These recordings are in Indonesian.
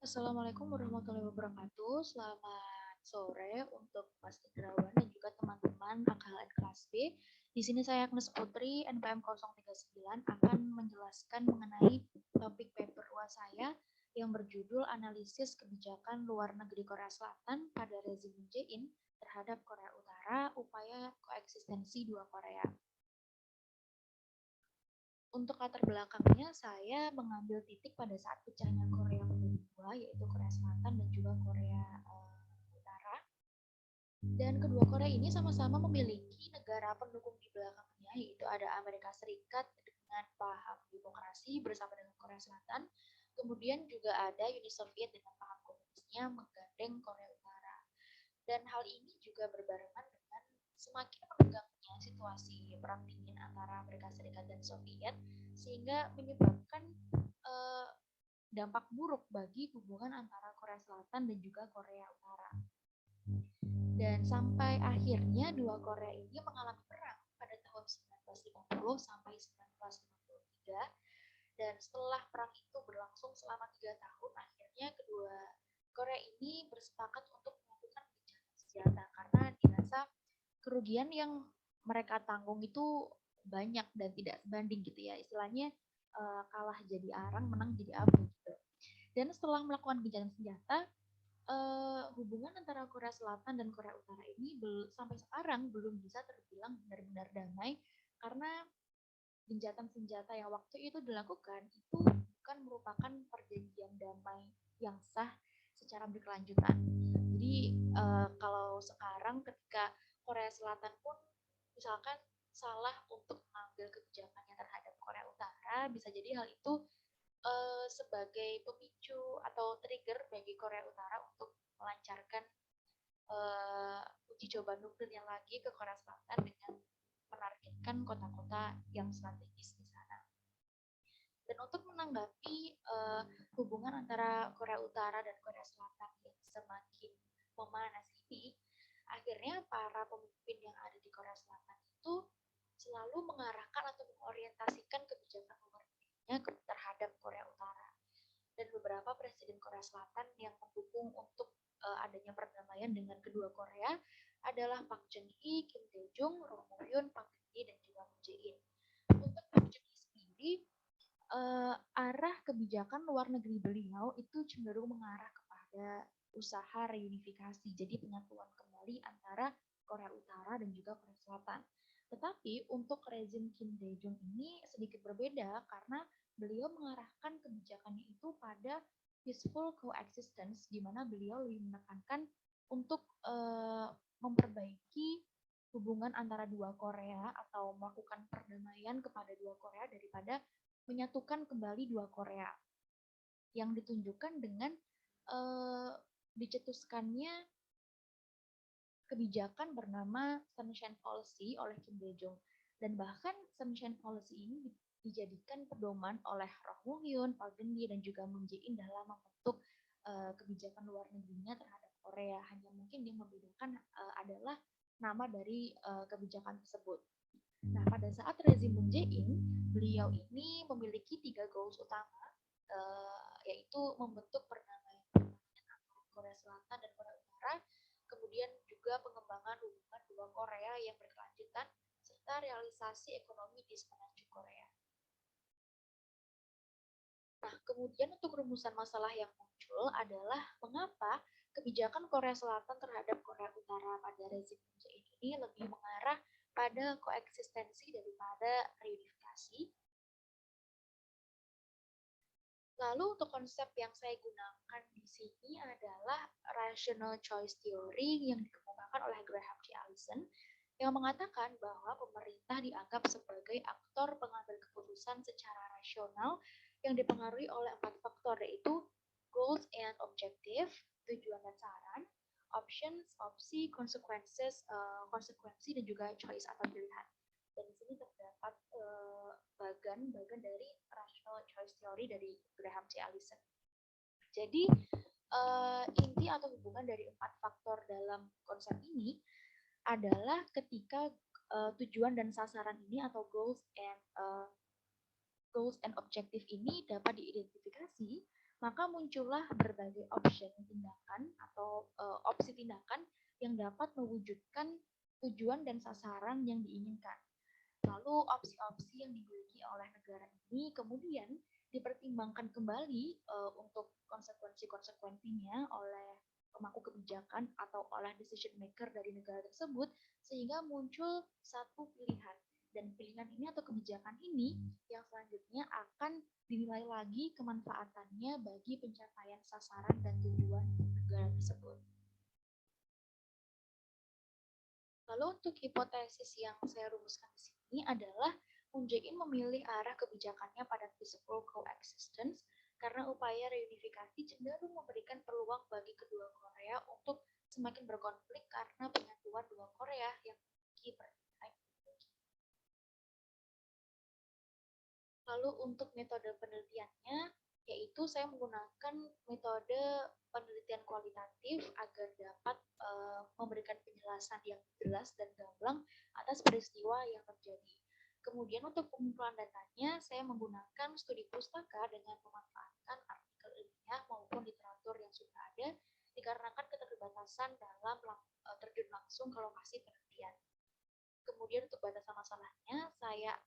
Assalamualaikum warahmatullahi wabarakatuh. Selamat sore untuk Mas Indrawan dan juga teman-teman AKHN kelas B. Di sini saya Agnes Putri, NPM 039 akan menjelaskan mengenai topik paper UAS saya yang berjudul Analisis Kebijakan Luar Negeri Korea Selatan pada rezim Moon Jae-in terhadap Korea Utara, upaya koeksistensi dua Korea. Untuk latar belakangnya, saya mengambil titik pada saat pecahnya Korea menjadi dua, yaitu Korea Selatan dan juga Korea Utara. Dan kedua Korea ini sama-sama memiliki negara pendukung di belakangnya, yaitu ada Amerika Serikat dengan paham demokrasi bersama dengan Korea Selatan. Kemudian juga ada Uni Soviet dengan paham komunisnya menggandeng Korea Utara. Dan hal ini juga berbarengan dengan semakin menegangnya situasi perang dingin antara Amerika Serikat dan Soviet, sehingga menyebabkan dampak buruk bagi hubungan antara Korea Selatan dan juga Korea Utara. Dan sampai akhirnya dua Korea ini mengalami perang pada tahun 1950 sampai 1953. Dan setelah perang itu berlangsung selama 3 tahun, akhirnya kedua Korea ini bersepakat untuk melakukan gencatan senjata karena dirasa kerugian yang mereka tanggung itu banyak dan tidak sebanding gitu ya. Istilahnya kalah jadi arang, menang jadi abu gitu. Dan setelah melakukan gencatan senjata, hubungan antara Korea Selatan dan Korea Utara ini sampai sekarang belum bisa terbilang benar-benar damai karena gencatan senjata yang waktu itu dilakukan itu bukan merupakan perjanjian damai yang sah secara berkelanjutan. Jadi kalau sekarang ketika Korea Selatan pun misalkan salah untuk mengambil kebijakannya terhadap Korea Utara, bisa jadi hal itu sebagai pemicu atau trigger bagi Korea Utara untuk melancarkan uji coba nuklirnya lagi ke Korea Selatan dengan menargetkan kota-kota yang strategis di sana. Dan untuk menanggapi hubungan antara Korea Utara dan Korea Selatan yang semakin memanas ini, akhirnya para pemimpin yang ada di Korea Selatan itu selalu mengarahkan atau mengorientasikan kebijakan luar negerinya terhadap Korea Utara. Dan beberapa presiden Korea Selatan yang mendukung untuk adanya perdamaian dengan kedua Korea adalah Park Geun-hye, Kim Dae-jung, Roh Moo-hyun, Park Geun-hye, dan juga Moon Jae-in. Untuk Park Geun-hye sendiri, arah kebijakan luar negeri beliau itu cenderung mengarah kepada usaha reunifikasi, jadi penyatuan kembali antara Korea Utara dan juga Korea Selatan. Tetapi untuk rezim Kim Dae-jung ini sedikit berbeda karena beliau mengarahkan kebijakannya itu pada peaceful coexistence, di mana beliau lebih menekankan untuk memperbaiki hubungan antara dua Korea atau melakukan perdamaian kepada dua Korea daripada menyatukan kembali dua Korea, yang ditunjukkan dengan dicetuskannya kebijakan bernama Sunshine Policy oleh Kim Dae-jung. Dan bahkan Sunshine Policy ini dijadikan pedoman oleh Roh Moo-hyun, Park Geun-hye, dan juga Moon Jae-in dalam membentuk kebijakan luar negerinya terhadap Korea. Hanya mungkin yang membedakan adalah nama dari kebijakan tersebut. Nah, pada saat rezim Moon Jae-in, beliau ini memiliki 3 goals utama, yaitu membentuk perdamaian antara Korea Selatan dan Korea Utara, kemudian juga pengembangan hubungan dua Korea yang berkelanjutan, serta realisasi ekonomi di semenanjung Korea. Nah, kemudian untuk rumusan masalah yang muncul adalah mengapa kebijakan Korea Selatan terhadap Korea Utara pada rezim Moon Jae-in ini lebih mengarah pada koeksistensi daripada reunifikasi. Lalu untuk konsep yang saya gunakan di sini adalah rational choice theory yang dikemukakan oleh Graham T. Allison, yang mengatakan bahwa pemerintah dianggap sebagai aktor pengambil keputusan secara rasional yang dipengaruhi oleh 4 faktor, yaitu goals and objective, tujuan dan saran, options, opsi, konsekuensi, dan juga choice atau pilihan. Dan di sini terdapat bagan dari rational choice theory dari Graham C. Allison. Jadi inti atau hubungan dari 4 faktor dalam konsep ini adalah ketika tujuan dan sasaran ini atau goals and objective ini dapat diidentifikasi, Maka muncullah berbagai opsi tindakan atau opsi tindakan yang dapat mewujudkan tujuan dan sasaran yang diinginkan. Lalu opsi-opsi yang dimiliki oleh negara ini kemudian dipertimbangkan kembali untuk konsekuensi-konsekuensinya oleh pemangku kebijakan atau oleh decision maker dari negara tersebut sehingga muncul satu pilihan dan pilihan ini atau kebijakan ini yang selanjutnya akan dinilai lagi kemanfaatannya bagi pencapaian sasaran dan tujuan negara tersebut. Lalu untuk hipotesis yang saya rumuskan di sini adalah Moon Jae-in memilih arah kebijakannya pada peaceful coexistence karena upaya reunifikasi cenderung memberikan peluang bagi kedua Korea untuk semakin berkonflik karena penyatuan dua Korea yang memiliki perbedaan ideologi. Lalu untuk metode penelitiannya, yaitu saya menggunakan metode penelitian kualitatif agar dapat memberikan penjelasan yang jelas dan gamblang atas peristiwa yang terjadi. Kemudian untuk pengumpulan datanya, saya menggunakan studi pustaka dengan memanfaatkan artikel ilmiah maupun literatur yang sudah ada, dikarenakan keterbatasan dalam terjun langsung ke lokasi penelitian. Kemudian untuk batasan masalahnya, saya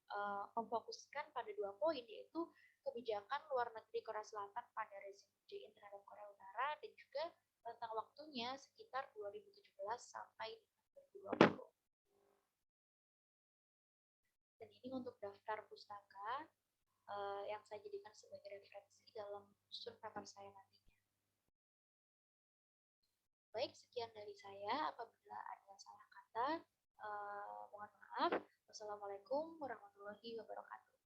memfokuskan pada 2 poin, yaitu kebijakan luar negeri Korea Selatan pada rezim Moon Jae-in terhadap Korea Utara dan juga tentang waktunya sekitar 2017 sampai 2020. Dan ini untuk daftar pustaka yang saya jadikan sebagai referensi dalam susun paper saya nantinya. Baik, sekian dari saya. Apabila ada salah kata, mohon maaf. Wassalamualaikum warahmatullahi wabarakatuh.